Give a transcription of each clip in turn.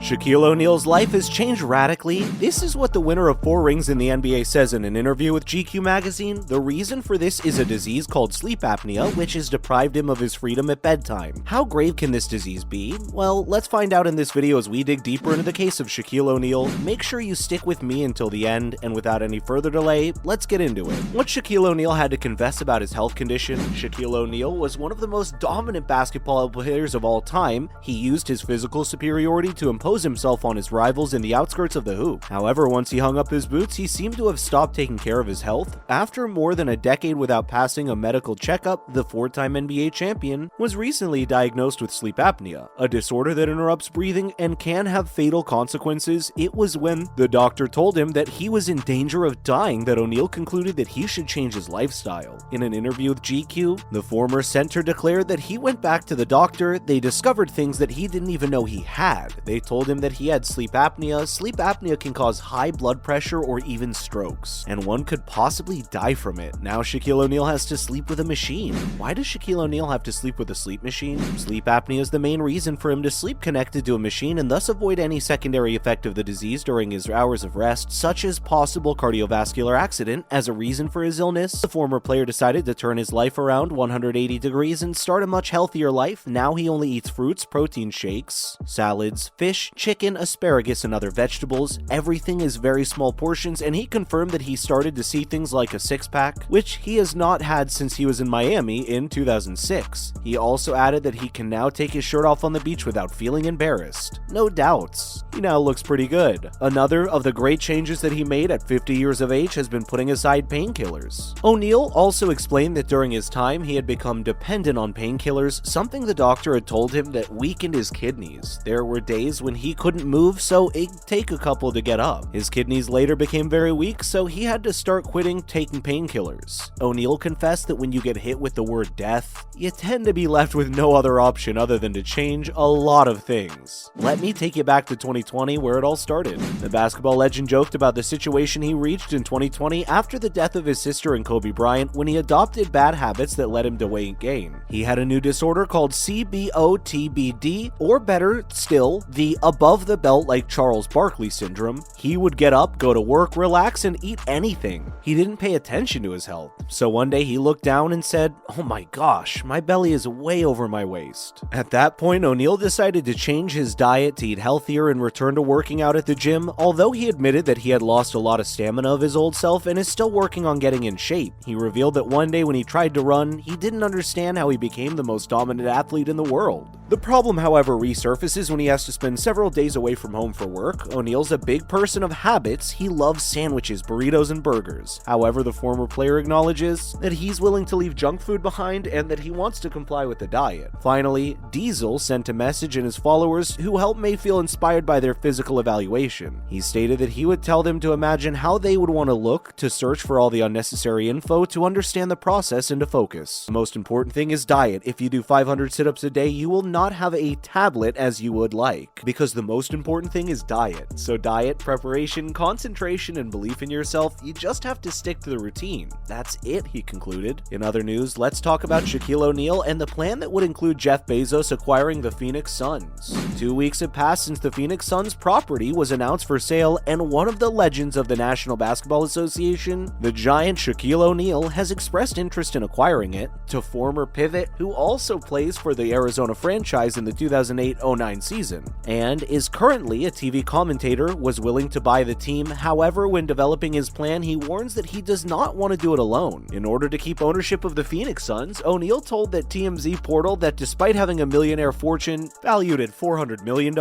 Shaquille O'Neal's life has changed radically. This is what the winner of 4 rings in the NBA says in an interview with GQ magazine. The reason for this is a disease called sleep apnea, which has deprived him of his freedom at bedtime. How grave can this disease be? Well, let's find out in this video as we dig deeper into the case of Shaquille O'Neal. Make sure you stick with me until the end, and without any further delay, let's get into it. What Shaquille O'Neal had to confess about his health condition. Shaquille O'Neal was one of the most dominant basketball players of all time. He used his physical superiority to impose himself on his rivals in the outskirts of the hoop. However, once he hung up his boots, he seemed to have stopped taking care of his health. After more than a decade without passing a medical checkup, the 4-time NBA champion was recently diagnosed with sleep apnea, a disorder that interrupts breathing and can have fatal consequences. It was when the doctor told him that he was in danger of dying that O'Neal concluded that he should change his lifestyle. In an interview with GQ, the former center declared that he went back to the doctor. They discovered things that he didn't even know he had. They told him that he had sleep apnea. Sleep apnea can cause high blood pressure or even strokes, and one could possibly die from it. Now Shaquille O'Neal has to sleep with a machine. Why does Shaquille O'Neal have to sleep with a sleep machine? Sleep apnea is the main reason for him to sleep connected to a machine and thus avoid any secondary effect of the disease during his hours of rest, such as possible cardiovascular accident. As a reason for his illness, the former player decided to turn his life around 180 degrees and start a much healthier life. Now he only eats fruits, protein shakes, salads, fish, chicken, asparagus, and other vegetables. Everything is very small portions, and he confirmed that he started to see things like a six-pack, which he has not had since he was in Miami in 2006. He also added that he can now take his shirt off on the beach without feeling embarrassed. No doubts, he now looks pretty good. Another of the great changes that he made at 50 years of age has been putting aside painkillers. O'Neal also explained that during his time he had become dependent on painkillers, something the doctor had told him that weakened his kidneys. There were days when he couldn't move, so it'd take a couple to get up. His kidneys later became very weak, so he had to start quitting taking painkillers. O'Neal confessed that when you get hit with the word death, you tend to be left with no other option other than to change a lot of things. Let me take you back to 2020, where it all started. The basketball legend joked about the situation he reached in 2020 after the death of his sister and Kobe Bryant, when he adopted bad habits that led him to weight gain. He had a new disorder called CBOTBD, or better still, the above the belt like Charles Barkley syndrome. He would get up, go to work, relax, and eat anything. He didn't pay attention to his health. So one day he looked down and said, "Oh my gosh, my belly is way over my waist." At that point, O'Neal decided to change his diet to eat healthier and return to working out at the gym. Although he admitted that he had lost a lot of stamina of his old self and is still working on getting in shape, he revealed that one day when he tried to run, he didn't understand how he became the most dominant athlete in the world. The problem, however, resurfaces when he has to spend several days away from home for work. O'Neal's a big person of habits. He loves sandwiches, burritos, and burgers. However, the former player acknowledges that he's willing to leave junk food behind and that he wants to comply with the diet. Finally, Diesel sent a message in his followers who helped May feel inspired by their physical evaluation. He stated that he would tell them to imagine how they would want to look, to search for all the unnecessary info, to understand the process, and to focus. The most important thing is diet. If you do 500 sit-ups a day, you will not have a tablet as you would like, because the most important thing is diet. So diet, preparation, concentration, and belief in yourself, you just have to stick to the routine. That's it, he concluded. In other news, let's talk about Shaquille O'Neal and the plan that would include Jeff Bezos acquiring the Phoenix Suns. 2 weeks have passed since the Phoenix Suns property was announced for sale, and one of the legends of the National Basketball Association, the giant Shaquille O'Neal, has expressed interest in acquiring it. To former pivot, who also plays for the Arizona franchise in the 2008-09 season, and is currently a TV commentator, was willing to buy the team. However, when developing his plan, he warns that he does not want to do it alone. In order to keep ownership of the Phoenix Suns, O'Neal told that TMZ portal that despite having a millionaire fortune valued at $400 million,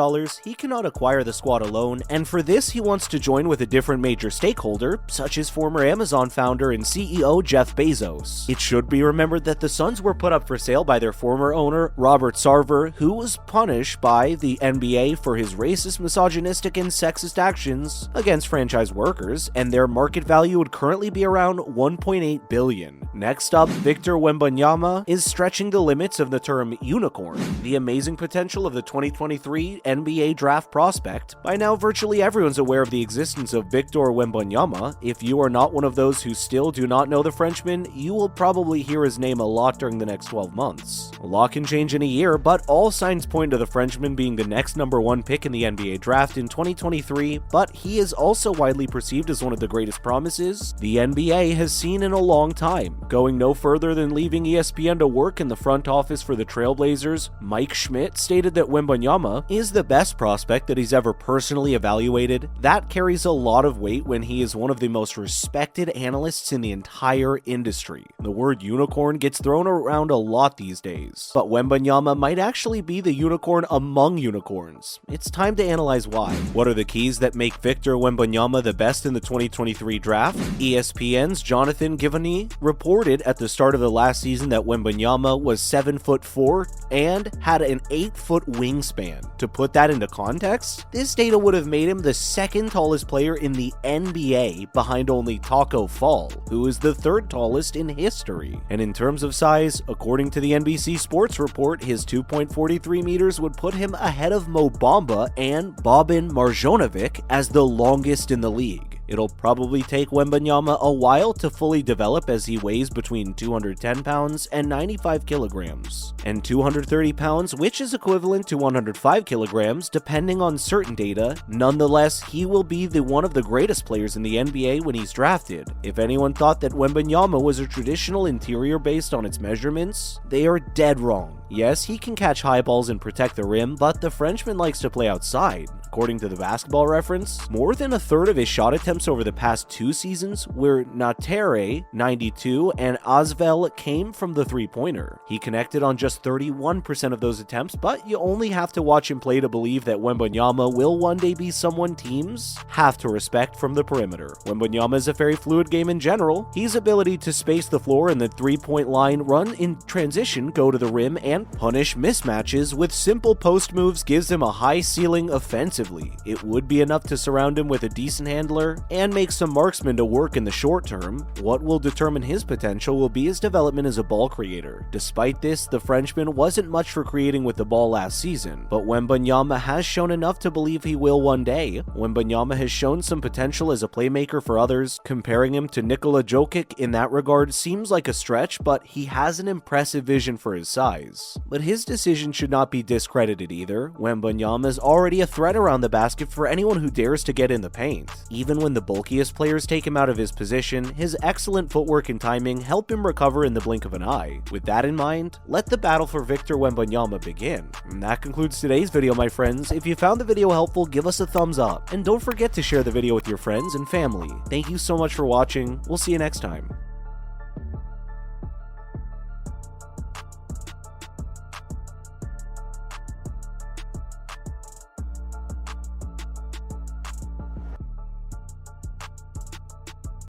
he cannot acquire the squad alone, and for this he wants to join with a different major stakeholder, such as former Amazon founder and CEO Jeff Bezos. It should be remembered that the Suns were put up for sale by their former owner, Robert Sarver, who was punished by the NBA for his racist, misogynistic, and sexist actions against franchise workers, and their market value would currently be around $1.8 billion. Next up, Victor Wembanyama is stretching the limits of the term unicorn, the amazing potential of the 2023 NBA draft prospect. By now, virtually everyone's aware of the existence of Victor Wembanyama. If you are not one of those who still do not know the Frenchman, you will probably hear his name a lot during the next 12 months. A lot can change in a year, but all signs point to the Frenchman being the next #1 pick in the NBA draft in 2023, but he is also widely perceived as one of the greatest promises the NBA has seen in a long time. Going no further than leaving ESPN to work in the front office for the Trailblazers, Mike Schmidt stated that Wembanyama is the best prospect that he's ever personally evaluated. That carries a lot of weight when he is one of the most respected analysts in the entire industry. The word unicorn gets thrown around a lot these days, but Wembanyama might actually be the unicorn among unicorns. It's time to analyze why. What are the keys that make Victor Wembanyama the best in the 2023 draft? ESPN's Jonathan Givony reported at the start of the last season that Wembanyama was 7'4" and had an 8-foot wingspan. To put that into context, this data would have made him the second tallest player in the NBA behind only Taco Fall, who is the third tallest in history. And in terms of size, according to the NBC Sports report, his 2.43 meters would put him ahead of Mo Bamba and Boban Marjanovic as the longest in the league. It'll probably take Wembanyama a while to fully develop as he weighs between 210 pounds and 95 kilograms, and 230 pounds, which is equivalent to 105 kilograms depending on certain data. Nonetheless, he will be one of the greatest players in the NBA when he's drafted. If anyone thought that Wembanyama was a traditional interior based on its measurements, they are dead wrong. Yes, he can catch high balls and protect the rim, but the Frenchman likes to play outside. According to the Basketball Reference, more than a third of his shot attempts over the past 2 seasons were Natere, 92, and Asvel came from the three-pointer. He connected on just 31% of those attempts, but you only have to watch him play to believe that Wembanyama will one day be someone teams have to respect from the perimeter. Wembanyama is a very fluid game in general. His ability to space the floor and the three-point line, run in transition, go to the rim, and punish mismatches with simple post moves gives him a high ceiling offensively. It would be enough to surround him with a decent handler and make some marksmen to work in the short term. What will determine his potential will be his development as a ball creator. Despite this, the Frenchman wasn't much for creating with the ball last season, but Wembanyama has shown enough to believe he will one day. Wembanyama has shown some potential as a playmaker for others. Comparing him to Nikola Jokic in that regard seems like a stretch, but he has an impressive vision for his size. But his decision should not be discredited either. Wembanyama is already a threat around the basket for anyone who dares to get in the paint. Even when the bulkiest players take him out of his position, his excellent footwork and timing help him recover in the blink of an eye. With that in mind, let the battle for Victor Wembanyama begin. And that concludes today's video, my friends. If you found the video helpful, give us a thumbs up, and don't forget to share the video with your friends and family. Thank you so much for watching. We'll see you next time.